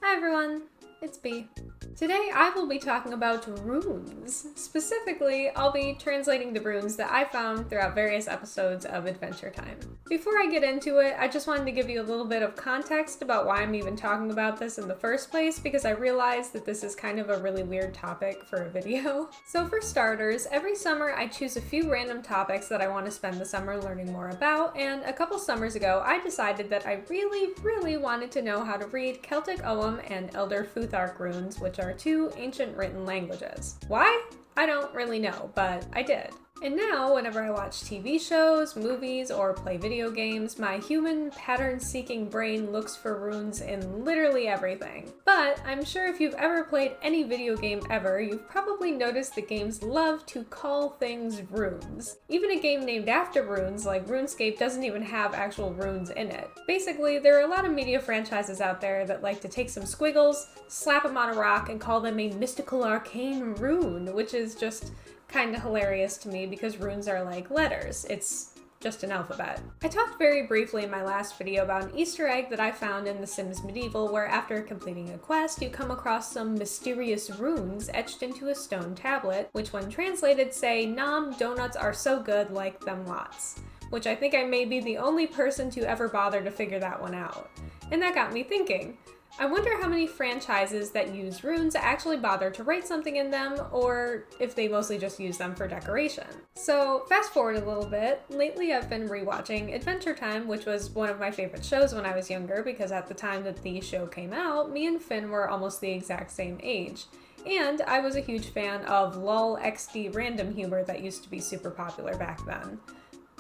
Hi everyone, it's B. Today I will be talking about runes. Specifically, I'll be translating the runes that I found throughout various episodes of Adventure Time. Before I get into it, I just wanted to give you a little bit of context about why I'm even talking about this in the first place, because I realized that this is kind of a really weird topic for a video. So for starters, every summer I choose a few random topics that I want to spend the summer learning more about, and a couple summers ago I decided that I really wanted to know how to read Celtic Ogham and Elder Futhark runes, which are two ancient written languages. Why? I don't really know, but I did. And now, whenever I watch TV shows, movies, or play video games, my human pattern-seeking brain looks for runes in literally everything. But I'm sure if you've ever played any video game ever, you've probably noticed that games love to call things runes. Even a game named after runes, like RuneScape, doesn't even have actual runes in it. Basically, there are a lot of media franchises out there that like to take some squiggles, slap them on a rock, and call them a mystical arcane rune, which is just kind of hilarious to me because runes are like letters. It's just an alphabet. I talked very briefly in my last video about an Easter egg that I found in The Sims Medieval, where after completing a quest, you come across some mysterious runes etched into a stone tablet, which when translated say, "Nom, donuts are so good, like them lots." Which I think I may be the only person to ever bother to figure that one out. And that got me thinking. I wonder how many franchises that use runes actually bother to write something in them, or if they mostly just use them for decoration. So fast forward a little bit, lately I've been rewatching Adventure Time, which was one of my favorite shows when I was younger, because at the time that the show came out, me and Finn were almost the exact same age. And I was a huge fan of LOL XD random humor that used to be super popular back then.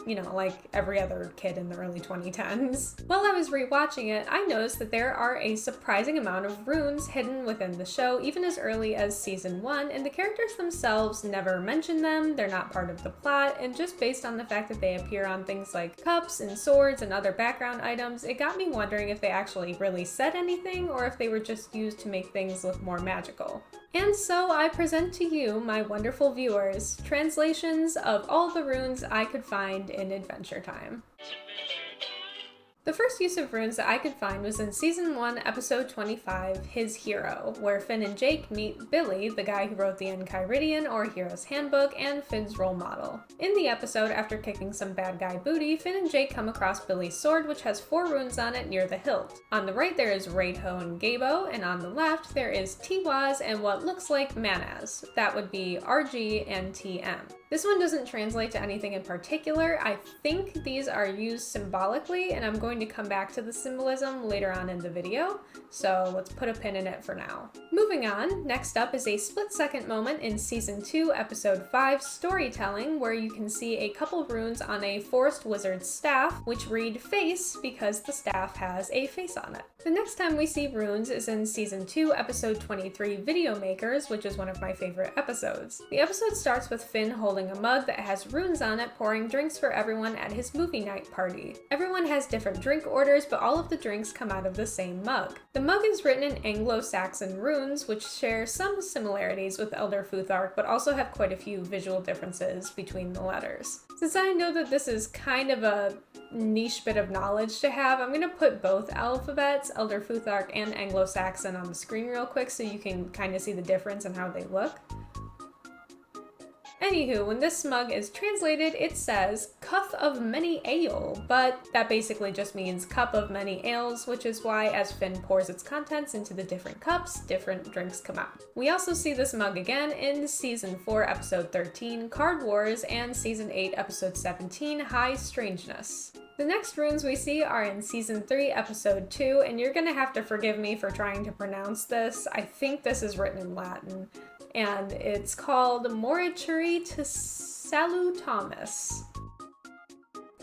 You know, like every other kid in the early 2010s. While I was rewatching it, I noticed that there are a surprising amount of runes hidden within the show, even as early as season 1, and the characters themselves never mention them, they're not part of the plot, and just based on the fact that they appear on things like cups and swords and other background items, it got me wondering if they actually really said anything, or if they were just used to make things look more magical. And so I present to you, my wonderful viewers, translations of all the runes I could find in Adventure Time. The first use of runes that I could find was in Season 1, Episode 25, His Hero, where Finn and Jake meet Billy, the guy who wrote the Enchiridion, or Hero's Handbook, and Finn's role model. In the episode, after kicking some bad guy booty, Finn and Jake come across Billy's sword, which has 4 runes on it near the hilt. On the right there is Raidho and Gabo, and on the left there is Tiwaz and what looks like Manaz. That would be RG and TM. This one doesn't translate to anything in particular. I think these are used symbolically, and I'm going to come back to the symbolism later on in the video, so let's put a pin in it for now. Moving on, next up is a split-second moment in Season 2, Episode 5, Storytelling, where you can see a couple runes on a forest wizard's staff, which read face because the staff has a face on it. The next time we see runes is in Season 2, Episode 23, Video Makers, which is one of my favorite episodes. The episode starts with Finn holding a mug that has runes on it, pouring drinks for everyone at his movie night party. Everyone has different drink orders, but all of the drinks come out of the same mug. The mug is written in Anglo-Saxon runes, which share some similarities with Elder Futhark, but also have quite a few visual differences between the letters. Since I know that this is kind of a niche bit of knowledge to have, I'm going to put both alphabets, Elder Futhark and Anglo-Saxon, on the screen real quick so you can kind of see the difference in how they look. Anywho, when this mug is translated, it says cup of many ale, but that basically just means cup of many ales, which is why as Finn pours its contents into the different cups, different drinks come out. We also see this mug again in Season 4, Episode 13, Card Wars, and Season 8, Episode 17, High Strangeness. The next runes we see are in Season 3, Episode 2, and you're gonna have to forgive me for trying to pronounce this. I think this is written in Latin. And it's called Morituri to Salutamus.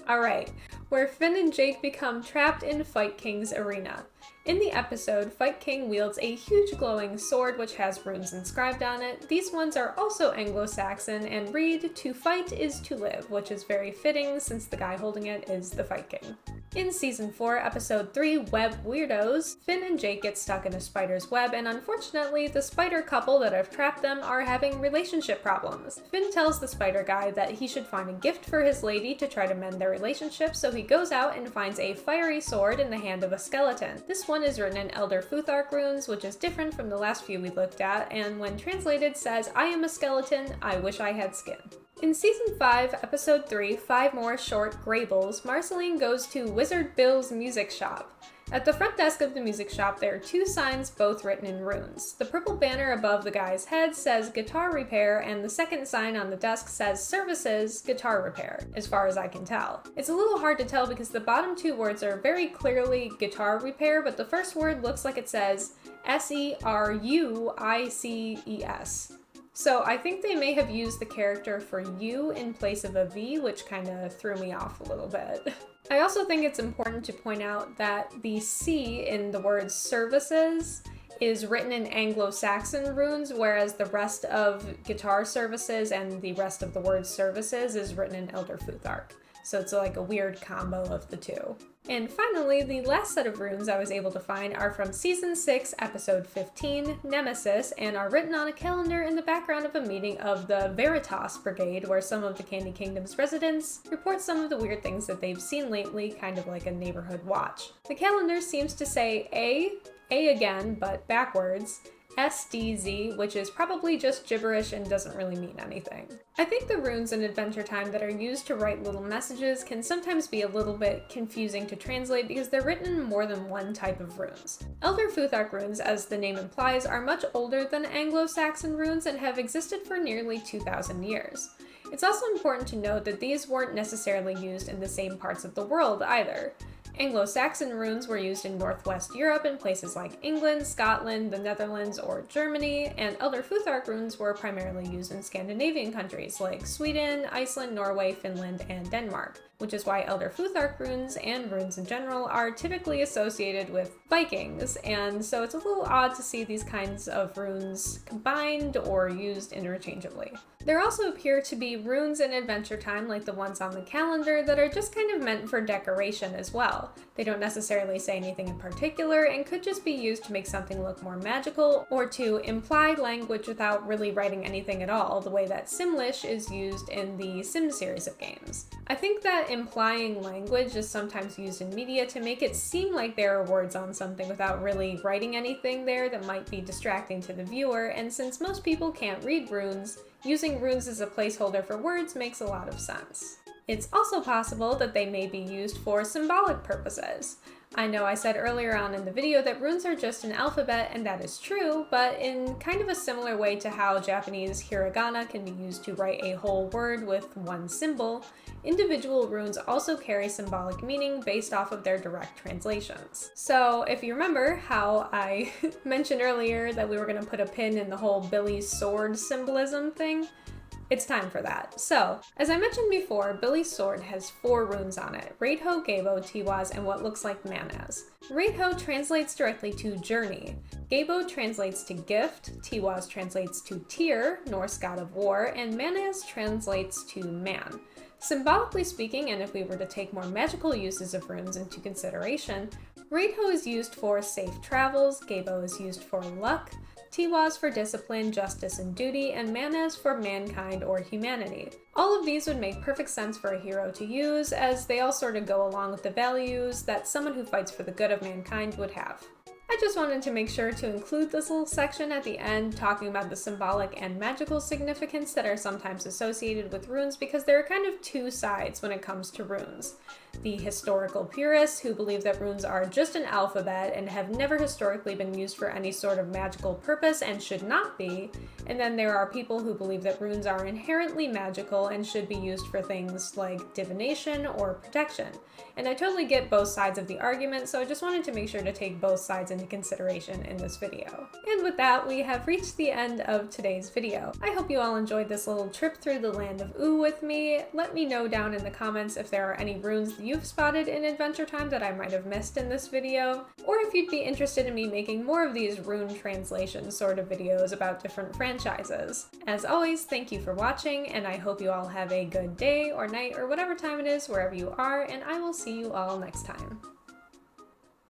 Alright, where Finn and Jake become trapped in Fight King's arena. In the episode, Fight King wields a huge glowing sword which has runes inscribed on it. These ones are also Anglo-Saxon and read, "To fight is to live," which is very fitting since the guy holding it is the Fight King. In Season 4, Episode 3, Web Weirdos, Finn and Jake get stuck in a spider's web, and unfortunately, the spider couple that have trapped them are having relationship problems. Finn tells the spider guy that he should find a gift for his lady to try to mend their relationship, so he goes out and finds a fiery sword in the hand of a skeleton. This one is written in Elder Futhark runes, which is different from the last few we looked at, and when translated says, "I am a skeleton, I wish I had skin." In Season 5, Episode 3, 5 More Short Graybles, Marceline goes to Wizard Bill's music shop. At the front desk of the music shop, there are two signs, both written in runes. The purple banner above the guy's head says Guitar Repair, and the second sign on the desk says Services Guitar Repair, as far as I can tell. It's a little hard to tell because the bottom two words are very clearly Guitar Repair, but the first word looks like it says Seruices. So I think they may have used the character for U in place of a V, which kind of threw me off a little bit. I also think it's important to point out that the C in the word services is written in Anglo-Saxon runes, whereas the rest of guitar services and the rest of the word services is written in Elder Futhark. So it's like a weird combo of the two. And finally, the last set of runes I was able to find are from Season 6, Episode 15, Nemesis, and are written on a calendar in the background of a meeting of the Veritas Brigade, where some of the Candy Kingdom's residents report some of the weird things that they've seen lately, kind of like a neighborhood watch. The calendar seems to say A again, but backwards, SDZ, which is probably just gibberish and doesn't really mean anything. I think the runes in Adventure Time that are used to write little messages can sometimes be a little bit confusing to translate because they're written in more than one type of runes. Elder Futhark runes, as the name implies, are much older than Anglo-Saxon runes and have existed for nearly 2,000 years. It's also important to note that these weren't necessarily used in the same parts of the world either. Anglo-Saxon runes were used in Northwest Europe in places like England, Scotland, the Netherlands, or Germany, and Elder Futhark runes were primarily used in Scandinavian countries like Sweden, Iceland, Norway, Finland, and Denmark, which is why Elder Futhark runes and runes in general are typically associated with Vikings, and so it's a little odd to see these kinds of runes combined or used interchangeably. There also appear to be runes in Adventure Time, like the ones on the calendar, that are just kind of meant for decoration as well. They don't necessarily say anything in particular and could just be used to make something look more magical or to imply language without really writing anything at all, the way that Simlish is used in the Sim series of games. I think that implying language is sometimes used in media to make it seem like there are words on something without really writing anything there that might be distracting to the viewer, and since most people can't read runes, using runes as a placeholder for words makes a lot of sense. It's also possible that they may be used for symbolic purposes. I know I said earlier on in the video that runes are just an alphabet, and that is true, but in kind of a similar way to how Japanese hiragana can be used to write a whole word with one symbol, individual runes also carry symbolic meaning based off of their direct translations. So if you remember how I mentioned earlier that we were going to put a pin in the whole Billy's sword symbolism thing, it's time for that. So, as I mentioned before, Billy's sword has 4 runes on it: Reidho, Gabo, Tiwaz, and what looks like Manaz. Reidho translates directly to journey. Gabo translates to gift, Tiwaz translates to Tyr, Norse god of war, and Manaz translates to man. Symbolically speaking, and if we were to take more magical uses of runes into consideration, Reidho is used for safe travels, Gabo is used for luck, Tiwaz for discipline, justice, and duty, and Manaz for mankind or humanity. All of these would make perfect sense for a hero to use, as they all sort of go along with the values that someone who fights for the good of mankind would have. I just wanted to make sure to include this little section at the end talking about the symbolic and magical significance that are sometimes associated with runes, because there are kind of two sides when it comes to runes. The historical purists, who believe that runes are just an alphabet and have never historically been used for any sort of magical purpose and should not be, and then there are people who believe that runes are inherently magical and should be used for things like divination or protection. And I totally get both sides of the argument, so I just wanted to make sure to take both sides into consideration in this video. And with that, we have reached the end of today's video. I hope you all enjoyed this little trip through the land of Ooh with me. Let me know down in the comments if there are any runes that you've spotted in Adventure Time that I might have missed in this video, or if you'd be interested in me making more of these rune translation sort of videos about different franchises. As always, thank you for watching, and I hope you all have a good day or night or whatever time it is wherever you are, and I will see you all next time.